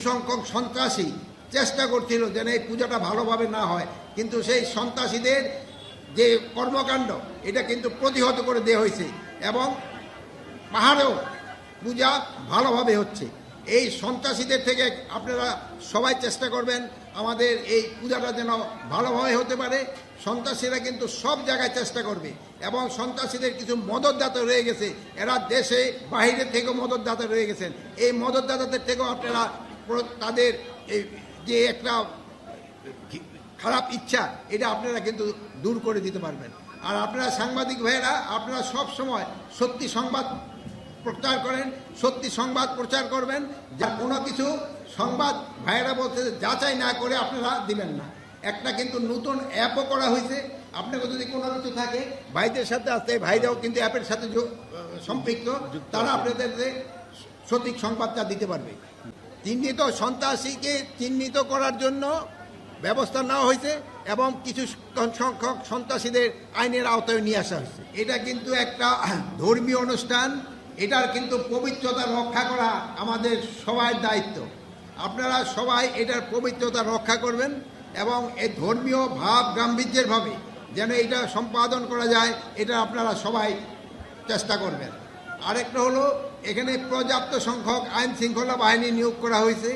সংখ্যক সন্ত্রাসী চেষ্টা করছিল যেন এই পূজাটা ভালোভাবে না হয়, কিন্তু সেই সন্ত্রাসীদের যে কর্মকাণ্ড এটা কিন্তু প্রতিহত করে দেওয়া হয়েছে এবং পাহাড়েও পূজা ভালোভাবে হচ্ছে। এই সন্ত্রাসীদের থেকে আপনারা সবাই চেষ্টা করবেন আমাদের এই পূজাটা যেন ভালোভাবে হতে পারে। সন্ত্রাসীরা কিন্তু সব জায়গায় চেষ্টা করবে এবং সন্ত্রাসীদের কিছু মদতদাতা রয়ে গেছে, এরা দেশে বাহিরে থেকেও মদতদাতা রয়ে গেছেন। এই মদতদাতাদের থেকেও আপনারা তাদের এই যে একটা খারাপ ইচ্ছা এটা আপনারা কিন্তু দূর করে দিতে পারবেন। আর আপনারা সাংবাদিক ভাইয়েরা আপনারা সব সময় সত্যি সংবাদ প্রচার করেন, সত্যি সংবাদ প্রচার করবেন, যা কোনো কিছু সংবাদ ভাইয়েরা বলছে যাচাই না করে আপনারা দিবেন না। একটা কিন্তু নতুন অ্যাপও করা হয়েছে, আপনাকে যদি কোনো কিছু থাকে ভাইদের সাথে আসতে, ভাইরাও কিন্তু অ্যাপের সাথে সম্পৃক্ত, তারা আপনাদের সঠিক সংবাদটা দিতে পারবে। চিহ্নিত সন্ত্রাসীকে চিহ্নিত করার জন্য ব্যবস্থা নেওয়া হয়েছে এবং কিছু সংখ্যক সন্ত্রাসীদের আইনের আওতায় নিয়ে আসা হয়েছে। এটা কিন্তু একটা ধর্মীয় অনুষ্ঠান, এটার কিন্তু পবিত্রতা রক্ষা করা আমাদের সবার দায়িত্ব। আপনারা সবাই এটার পবিত্রতা রক্ষা করবেন এবং এই ধর্মীয় ভাব গাম্ভীর্যেরভাবে যেন এটা সম্পাদন করা যায় এটা আপনারা সবাই চেষ্টা করবেন। আরেকটা হলো এখানে পর্যাপ্ত সংখ্যক আইন শৃঙ্খলা বাহিনী নিয়োগ করা হয়েছে।